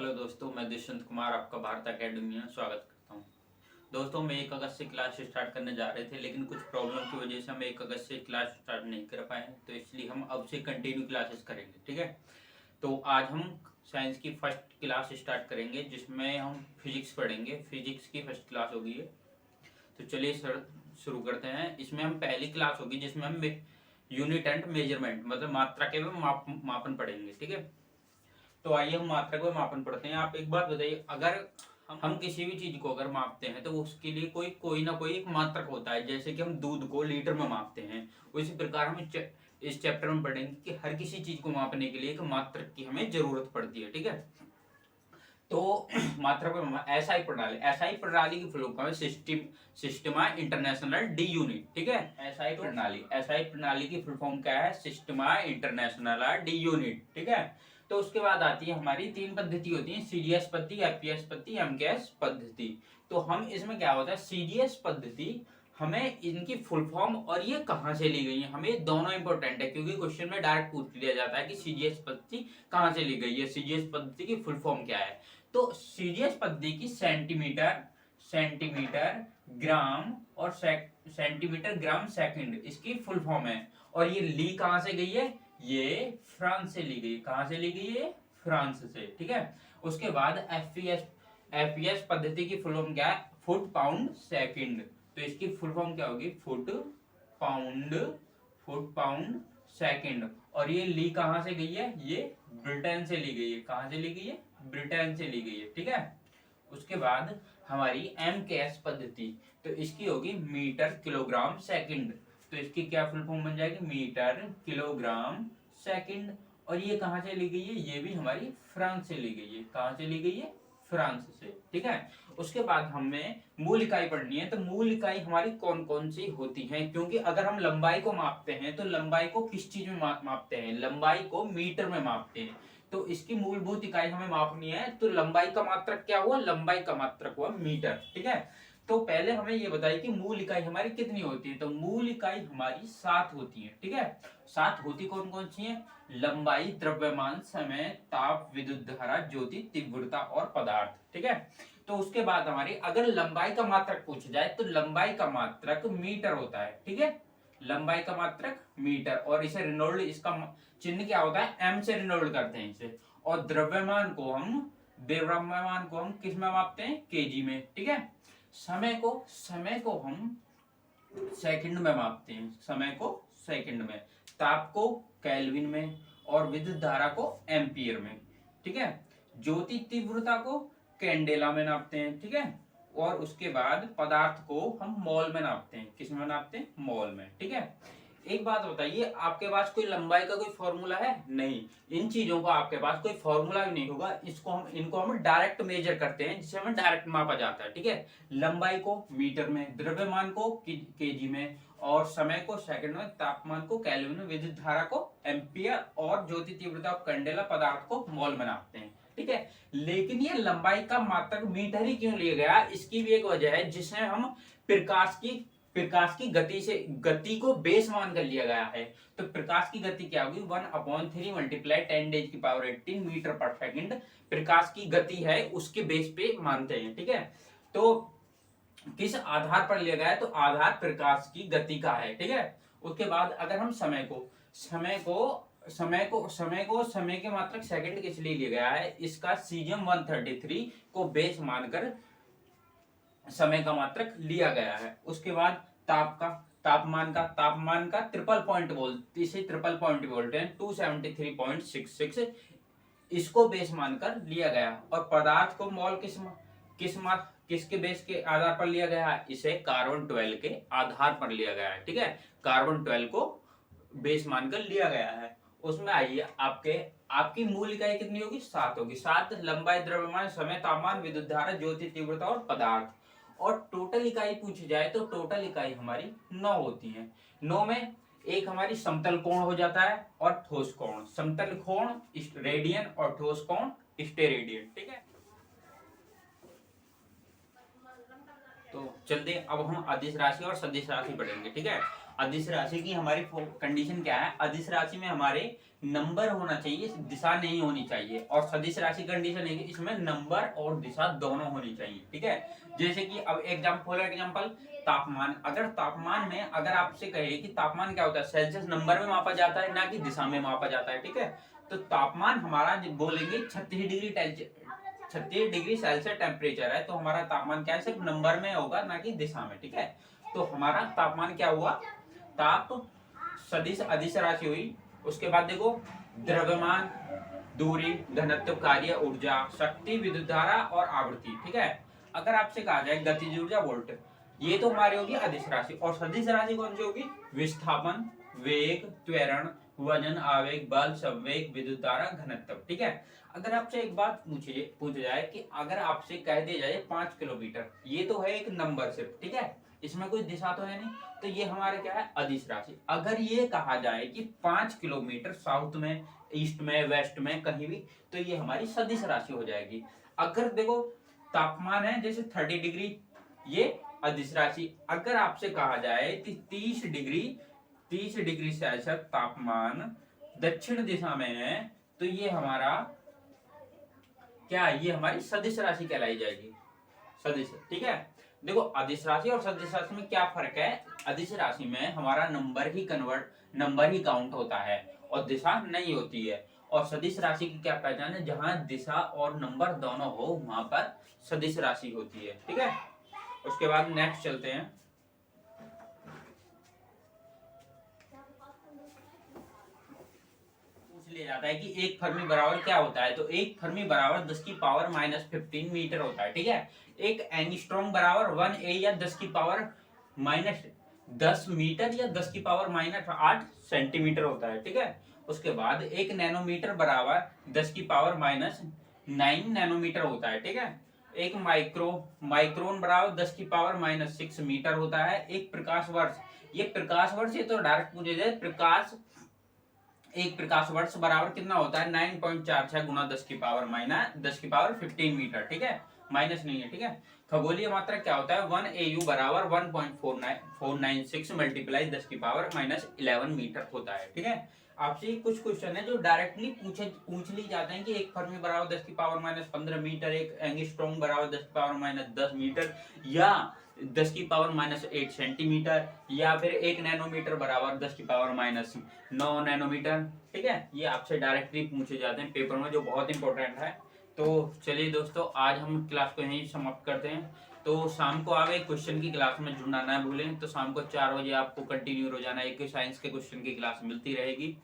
Hello दोस्तों, मैं दुष्यंत कुमार आपका भारत एकेडमी में स्वागत करता हूं। दोस्तों, हम 1 अगस्त से क्लास स्टार्ट करने जा रहे थे, लेकिन कुछ प्रॉब्लम की वजह से हम 1 अगस्त से क्लास स्टार्ट नहीं कर पाए, तो इसलिए हम अब से कंटिन्यू क्लासेस करेंगे। ठीक है, तो आज हम साइंस की फर्स्ट क्लास स्टार्ट करेंगे, जिसमें हम फिजिक्स पढ़ेंगे। फिजिक्स की फर्स्ट क्लास होगी ये। तो चलिए सर शुरू करते हैं। इसमें हम पहली क्लास होगी जिसमें हम यूनिट एंड मेजरमेंट मतलब मात्रा के मापन पढ़ेंगे। ठीक है, तो आइए हम मात्रा को मापन पढ़ते हैं। आप एक बात बताइए, अगर हम किसी भी चीज को अगर मापते हैं तो उसके लिए कोई ना कोई एक मात्रक होता है। जैसे कि हम दूध को लीटर में मापते हैं, उसी प्रकार हम इस चैप्टर में पढ़ेंगे कि हर किसी चीज को मापने के लिए एक मात्रक की हमें जरूरत पड़ती है। ठीक है, तो मात्रा को एसआई प्रणाली की फुल फॉर्म है सिस्टमा इंटरनेशनल डी यूनिट। ठीक है, एसआई प्रणाली की फुल फॉर्म क्या है? Systema international D unit. ठीक है, तो उसके बाद आती है हमारी 3 पद्धति होती है, सीजीएस पद्धति, एपीएस पद्धति, एमकेएस पद्धति। तो हम इसमें क्या होता है, सीजीएस पद्धति हमें इनकी फुल फॉर्म और ये कहां से ली गई है, हमें दोनों इंपॉर्टेंट है, क्योंकि क्वेश्चन में डायरेक्ट पूछ लिया जाता है कि सीजीएस पद्धति कहां से ली गई है, सीजीएस पद्धति की फुल फॉर्म क्या है। तो सीजीएस पद्धति की सेंटीमीटर ग्राम और सेंटीमीटर ग्राम सेकंड इसकी फुल फॉर्म है। और ये ली कहां से गई है? ये फ्रांस से ली गई। कहां से ली गई है? फ्रांस से। ठीक है, उसके बाद एफपीएस पद्धति की फुल फॉर्म क्या है? Foot pound second. तो इसकी फुल फॉर्म क्या होगी? Foot pound second. और ये ली कहां से गई है? ये ब्रिटेन से ली गई है। कहां से ली गई है? ब्रिटेन से ली गई है। ठीक है, उसके बाद हमारी एमकेएस पद्धति, तो इसकी होगी मीटर किलोग्राम सेकंड। तो इसकी क्या फुल फॉर्म बन जाएगी? Metre kilogram second. और ये कहां से ली गई है? ये भी हमारी फ्रांस से ली गई है। कहां से ली गई है? फ्रांस से। ठीक है, उसके बाद हमें मूल इकाई पढ़नी है। तो मूल इकाई हमारी कौन कौन सी होती है? क्योंकि अगर हम लंबाई को मापते हैं तो लंबाई को किस चीज में मापते हैं? लंबाई को मीटर में मापते हैं। तो इसकी मूलभूत इकाई हमें मापनी है। तो लंबाई का मात्रक क्या हुआ? लंबाई का मात्रक हुआ मीटर। ठीक है, तो पहले हमें ये बताइए कि मूल इकाई हमारी कितनी होती है। तो मूल इकाई हमारी 7 होती है। ठीक है, 7 होती कौन कौन सी है? लंबाई, द्रव्यमान, समय, ताप, विद्युत धारा, ज्योति, तीव्रता और पदार्थ। ठीक है, तो उसके बाद हमारी अगर लंबाई का मात्रक पूछा जाए तो लंबाई का मात्रक मीटर होता है। ठीक है, लंबाई का मात्रक मीटर। और इसे रिनोल्ड, इसका चिन्ह क्या होता है? एम से रिनोल्ड करते हैं इसे। और द्रव्यमान को हम किस में मापते हैं? केजी में। ठीक है, समय को हम सेकंड में मापते हैं। समय को सेकंड में, ताप को केल्विन में, और विद्युत धारा को एम्पियर में। ठीक है, ज्योति तीव्रता को कैंडेला में नापते हैं। ठीक है, और उसके बाद पदार्थ को हम मोल में नापते हैं। किस में नापते हैं? मोल में। ठीक है, एक बात बताइए, आपके पास कोई लंबाई का कोई फॉर्मूला है? नहीं, इन चीजों का आपके पास कोई फॉर्मूला भी नहीं होगा। इनको हम डायरेक्ट मेजर करते हैं, जिसे हमें डायरेक्ट मापा जाता है। ठीक है, लंबाई को मीटर में, द्रव्यमान को केजी में, और समय को सेकंड में, तापमान को केल्विन में, विद्युत धारा को एम्पियर, और ज्योति तीव्रता को कैंडेला, पदार्थ को मोल में नापते हैं। ठीक है, लेकिन ये लंबाई का मात्रक मीटर ही क्यों लिया गया? इसकी भी एक वजह है, जिसमें हम प्रकाश की गति को बेस मान कर लिया गया है। तो प्रकाश की गति क्या होगी? 1/3 मल्टीप्लाई 10⁻⁸ मीटर पर सेकंड प्रकाश की गति है, उसके बेस पे मानते हैं। ठीक है, तो किस आधार पर लिया गया है? तो आधार प्रकाश की गति का है। ठीक है, उसके बाद अगर हम समय के मात्रक सेकंड किस लिए लिया गया है? इसका सीजियम 133 को बेस मानकर समय का मात्रक लिया गया है। उसके बाद तापमान का ट्रिपल पॉइंट बोलते हैं 273.66, इसको बेस मानकर लिया गया। और पदार्थ को मोल किसके बेस के आधार पर लिया गया है? इसे कार्बन 12 के आधार पर लिया गया है। ठीक है, कार्बन 12 को बेस मानकर लिया गया है। उसमें आइए, आपकी मूल इकाई कितनी होगी? 7 होगी। 7 लंबाई, द्रव्यमान, समय, तापमान, विद्युत धारा, ज्योति तीव्रता और पदार्थ। और टोटल इकाई पूछी जाए तो टोटल इकाई हमारी 9 होती है। 9 में एक हमारी समतल कोण हो जाता है और ठोस कोण। समतल कोण रेडियन और ठोस कोण स्टेरेडियन। ठीक है, तो चलते अब हम अदिश राशि और सदिश राशि पढ़ेंगे। ठीक है, अदिश राशि की हमारी कंडीशन क्या है, अदिश राशि में हमारे नंबर होना चाहिए, दिशा नहीं होनी चाहिए। और सदिश राशि कंडीशन है कि इसमें नंबर और दिशा दोनों होनी चाहिए, ठीक है। जैसे कि अब एग्जाम्पल तापमान, अगर तापमान में अगर आपसे कहे कि तापमान क्या होता है, सेल्सियस नंबर में मापा जाता है ना कि दिशा में मापा जाता है, ठीक है। तो तापमान हमारा बोलेंगे 36 डिग्री सेल्सियस टेम्परेचर है, तो हमारा तापमान क्या है, सिर्फ नंबर में होगा ना कि दिशा में, ठीक है। तो हमारा तापमान क्या हुआ, ताप सदिश अदिश राशि हुई। उसके बाद देखो द्रव्यमान, दूरी, घनत्व, कार्य, ऊर्जा, शक्ति, विद्युत धारा और आवृत्ति, ठीक है। अगर आपसे कहा जाए गतिज ऊर्जा वोल्ट, ये तो हमारी होगी अदिश राशि। और सदिश राशि कौन सी होगी, विस्थापन, वेग, त्वरण, वजन, आवेग, बल, संवेग, विद्युत धारा, घनत्व, ठीक है। अगर आपसे एक बात पूछ जाए कि अगर आपसे कह दिया जाए 5 किलोमीटर, ये तो है एक नंबर सिर्फ, ठीक है, इसमें कोई दिशा तो है नहीं, तो ये हमारे क्या है, अदिश राशि। अगर ये कहा जाए कि 5 किलोमीटर साउथ में, ईस्ट में, वेस्ट में, कहीं भी, तो ये हमारी सदिश राशि हो जाएगी। अगर देखो तापमान है जैसे 30 डिग्री, ये अदिश राशि। अगर आपसे कहा जाए कि 30 डिग्री सेल्सियस तापमान दक्षिण दिशा में है, तो ये हमारा क्या, ये हमारी सदिश राशि कहलाई जाएगी, सदिश, ठीक है। देखो अदिश राशि और सदिश राशि में क्या फर्क है, अदिश राशि में हमारा नंबर ही काउंट होता है और दिशा नहीं होती है। और सदिश राशि की क्या पहचान है, जहां दिशा और नंबर दोनों हो वहां पर सदिश राशि होती है, ठीक है। उसके बाद नेक्स्ट चलते हैं। लिया जाता है कि एक फर्मी बराबर क्या होता है, तो एक फर्मी बराबर 10 की पावर -15 मीटर होता है, ठीक है। एक एंगस्ट्रॉम बराबर 1A या 10 की पावर -10 मीटर या 10 की पावर -8 सेंटीमीटर होता है, ठीक है। उसके बाद एक नैनोमीटर बराबर 10 की पावर -9 नैनोमीटर होता है, ठीक है। एक माइक्रोन बराबर 10 की पावर -6 मीटर होता है। एक प्रकाश वर्ष, ये प्रकाश वर्ष ये तो डायरेक्ट पूछे जाए, एक प्रकाश वर्ष बराबर कितना होता है, 9.46 गुना 10 की पावर 15 मीटर, ठीक है, माइनस नहीं है, ठीक है। खगोलीय मात्रा क्या होता है, 1 AU बराबर 1.496 मल्टीप्लाई 10 की पावर -11 मीटर होता है, ठीक है। आपसे कुछ क्वेश्चन है जो डायरेक्टली पूछ ली जाते हैं कि एक फर्मी बराबर 10 की पावर -15 मीटर, एक एंगस्ट्रॉम बराबर 10 की पावर -10 मीटर, या 10 की पावर -8 सेंटीमीटर, या फिर एक नैनोमीटर बराबर 10 की पावर -9 नैनोमीटर, ठीक है। ये आपसे डायरेक्टली पूछे जाते हैं पेपर में, जो बहुत इंपॉर्टेंट है। तो चलिए दोस्तों, आज हम क्लास को यहीं समाप्त करते हैं। तो शाम को आगे क्वेश्चन की क्लास में जुड़ना ना भूलें। तो शाम को 4 बजे आपको कंटिन्यू रोजाना एक साइंस के क्वेश्चन की क्लास मिलती रहेगी।